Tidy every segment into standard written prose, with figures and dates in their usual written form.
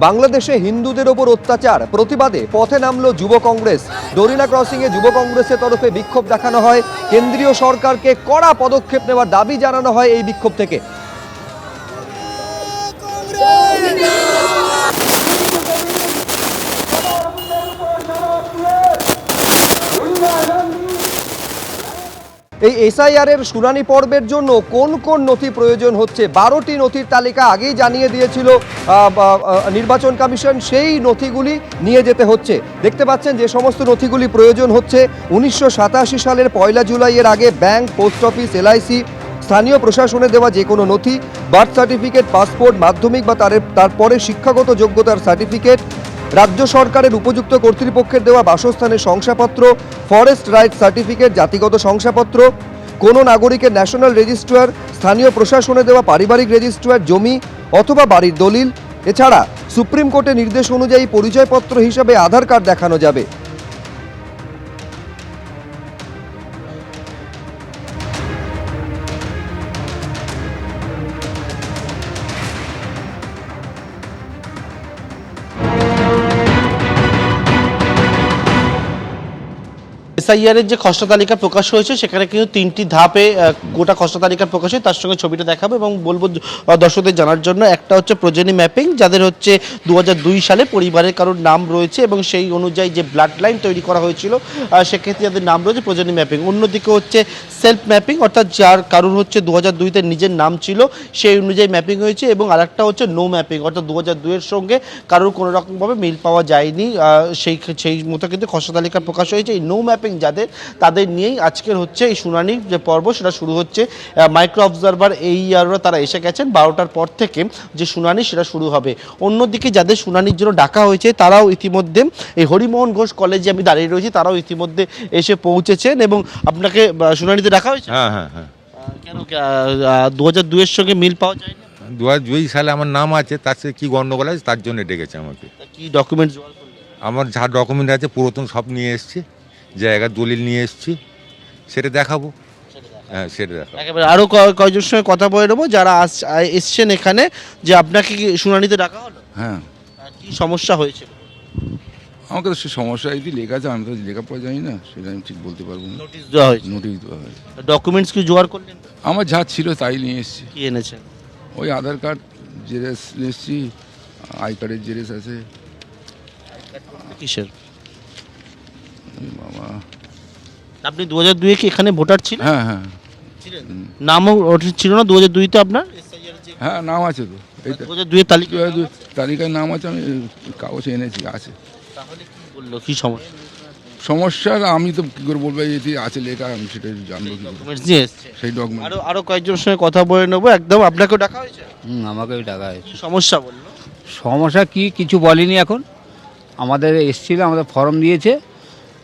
বাংলাদেশে হিন্দুদের ওপর অত্যাচার প্রতিবাদে পথে নামলো যুব কংগ্রেস। ডোরিনা ক্রসিংয়ে যুব কংগ্রেসের তরফে বিক্ষোভ দেখানো হয়। কেন্দ্রীয় সরকারকে কড়া পদক্ষেপ নেওয়ার দাবি জানানো হয় এই বিক্ষোভ থেকে। এই এসআইআর এর শুনানি পর্বের জন্য কোন কোন নথি প্রয়োজন হচ্ছে 12টি নথির তালিকা আগেই জানিয়ে দিয়েছিল নির্বাচন কমিশন। সেই নথিগুলি নিয়ে যেতে হচ্ছে। দেখতে পাচ্ছেন যে সমস্ত নথিগুলি প্রয়োজন হচ্ছে 1987 সালের 1 জুলাইয়ের আগে ব্যাংক, পোস্ট অফিস, এলআইসি, স্থানীয় প্রশাসনে দেওয়া যে কোনো নথি, বার্থ সার্টিফিকেট, পাসপোর্ট, মাধ্যমিক বা তারপরে শিক্ষাগত যোগ্যতার সার্টিফিকেট, রাজ্য সরকারের উপযুক্ত কর্তৃপক্ষের দেওয়া বাসস্থানের শংসাপত্র, ফরেস্ট রাইট সার্টিফিকেট, জাতিগত শংসাপত্র, কোনো নাগরিকের ন্যাশনাল রেজিস্ট্রার, স্থানীয় প্রশাসনে দেওয়া পারিবারিক রেজিস্ট্রার, জমি অথবা বাড়ির দলিল। এছাড়া সুপ্রিম কোর্টের নির্দেশ অনুযায়ী পরিচয়পত্র হিসাবে আধার কার্ড দেখানো যাবে। এসআইআর এর যে খসড়া তালিকা প্রকাশ হয়েছে সেখানে কিন্তু 3টি ধাপে গোটা খসড়া তালিকা প্রকাশ হয়। তার সঙ্গে ছবিটা দেখাবো এবং বলবো দর্শকদের জানার জন্য। একটা হচ্ছে প্রোজেনি ম্যাপিং, যাদের হচ্ছে 2002 সালে পরিবারের কারোর নাম রয়েছে এবং সেই অনুযায়ী যে ব্লাড লাইন তৈরি করা হয়েছিল সেক্ষেত্রে যাদের নাম রয়েছে প্রোজেনি ম্যাপিং। অন্যদিকে হচ্ছে সেলফ ম্যাপিং, অর্থাৎ যার কারোর হচ্ছে 2002-তে নিজের নাম ছিল সেই অনুযায়ী ম্যাপিং হয়েছে। এবং আরেকটা হচ্ছে নো ম্যাপিং, অর্থাৎ 2002-এর সঙ্গে কারোর কোনো রকমভাবে মিল পাওয়া যায়নি, সেই মতো কিন্তু খসড়া তালিকা প্রকাশ হয়েছে। এই নো ম্যাপিং যাদের, তাদের নিয়েই আজকের হচ্ছে এই শুনানির যে পর্ব সেটা শুরু হচ্ছে। মাইক্রো অবজারভার এইআররা তারা এসে গেছেন, 12টার পর থেকে যে শুনানি সেটা শুরু হবে। অন্যদিকে যাদের শুনানির জন্য ডাকা হয়েছে তারাও ইতিমধ্যে এই হরিমোহন ঘোষ কলেজে আমি দাঁড়িয়ে রয়েছি, তারাও ইতিমধ্যে এসে পৌঁছেছেন। এবং আপনাকে শুনানিতে ডাকা হয়েছে? হ্যাঁ। কেন 2002-এর সঙ্গে মিল পাওয়া যায় না? 2002 সালে আমার নাম আছে, তার সাথে কী গণ্ডগোল আছে তার জন্য ডেকেছে আমাকে। কি ডকুমেন্টস জোগাড় করলেন? আমার যা ডকুমেন্ট আছে পুরাতন সব নিয়ে এসেছি, জায়গার দলিল নিয়ে এসেছি, সেটা দেখাবো। হ্যাঁ, সেটা দেখাবো। একেবারে আরও কয়েকজনের সঙ্গে কথা বলে নেবো যারা এসছেন এখানে। যে আপনাকে কি শুনানিতে ডাকা হলো? হ্যাঁ। কি সমস্যা হয়েছিল? আমাকে তো সে সমস্যা এই লেখা আছে, আমি তো লেখাপড়া জানি না, সেটা আমি ঠিক বলতে পারবো না। নোটিশ দেওয়া হয়েছে? নোটিশ দেওয়া হয়। ডকুমেন্টস কি জোগাড় করলেন? আমার যা ছিল তাই নিয়ে এসেছি। কি এনেছেন? ওই আধার কার্ড জেরক্স নিয়ে এসেছি, আই কার্ডের জেরক্স আছে। কিসের? বাবা, আপনি 2002-এ কি এখানে ভোটার ছিলেন? হ্যাঁ ছিলেন। নামও ছিল না 2002-তে আপনার? হ্যাঁ, নাম আছে তো, এই 2002-এর তালিকা? তালিকায় নাম আছে, আমি কাগজ এনেছি, আছে। তাহলে কি বললো, কি সমস্যা? সমস্যা আমি তো কী করে বলবো, এটি আছে লেখা, আমি সেটা জানবো কি করে? ডকুমেন্টস নিয়ে এসছে? সেই ডকুমেন্ট। আরও কয়েকজনের সঙ্গে কথা বলে নেবো। একদম আপনাকেও ডাকা হয়েছে? আমাকেও টাকা হয়েছে। কি সমস্যা বললো? সমস্যা কি কিছু বলেনি এখন। আমাদের এসছিল, আমাদের ফর্ম দিয়েছে,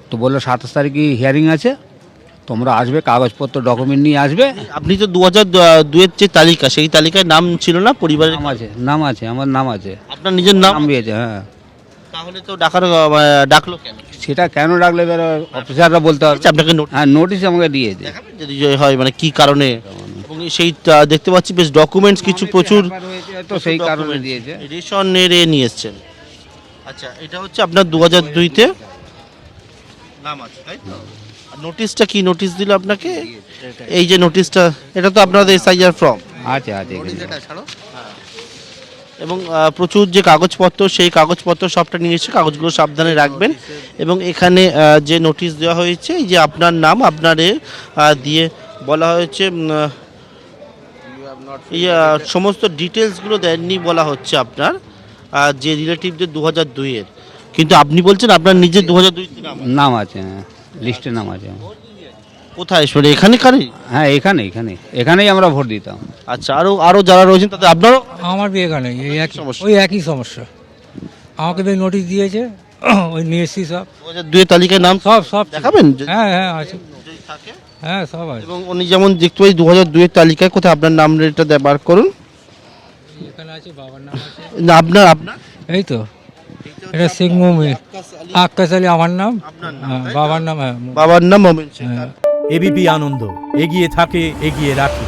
তো বললো 27 তারিখে হিয়ারিং আছে, তোমরা আসবে, কাগজপত্র ডকুমেন্ট নিয়ে আসবে। আপনি তো 2002-এর যে তালিকা, সেই তালিকায় নাম ছিল না পরিবারের? নাম আছে, আমার নাম আছে। আপনার নিজের নাম দিয়েছে, হ্যাঁ। তাহলে তো ডাকলো কেন? সেটা কেন ডাকলে এবার অফিসাররা বলতে হবে। আপনাকে হ্যাঁ, নোটিশ আমাকে দিয়েছে। দেখাবেন যদি হয়, মানে কি কারণে? এবং সেই দেখতে পাচ্ছি বেশ ডকুমেন্টস কিছু প্রচুর, তো সেই কারণে দিয়েছে। রেশনের নিয়ে এসছেন। আচ্ছা, এটা হচ্ছে আপনার 2002-তে নাম আছে, তাই তো? আর নোটিশটা কি নোটিশ দিল আপনাকে? এই যে নোটিশটা, এটা তো আপনাদের এসআইআর ফর্ম আছে এবং প্রচুর যে কাগজপত্র, সেই কাগজপত্র সবটা নিয়ে এসে কাগজগুলো সাবধানে রাখবেন। এবং এখানে যে নোটিশ দেওয়া হয়েছে, এই যে আপনার নাম আপনারে দিয়ে বলা হয়েছে, এই সমস্ত ডিটেলসগুলো দেননি বলা হচ্ছে আপনার যে রিলেটিভদের 2002-এর, কিন্তু আপনি বলছেন আপনার নিজের 2002-তে নাম আছে, লিস্টে নাম আছে। কোথায়? এখানে কারি? হ্যাঁ, এখানেই আমরা ভোট দিতাম। আচ্ছা, আরও যারা রয়েছেন তাদের আপনারও? আমার বিয়ে এখানে একই সমস্যা। আমাকে তো নোটিশ দিয়েছে, ওই নিয়ে এসছি সব। 2002-এর তালিকায় নাম সব দেখাবেন? হ্যাঁ আছে, থাকে। হ্যাঁ সব আছে। এবং উনি যেমন দেখতে পাই 2002-এর তালিকায় কোথায় আপনার নাম রেটটা বার করুন। এখানে আছে, বাবার নাম আছে। না, আপনার এই তো, এটা শেখ মুমিন আক্কাস আলী আমার নাম, বাবার নাম। হ্যাঁ, বাবার নাম মোমিন শেখ। এবিপি আনন্দ, এগিয়ে থাকে, এগিয়ে রাখে।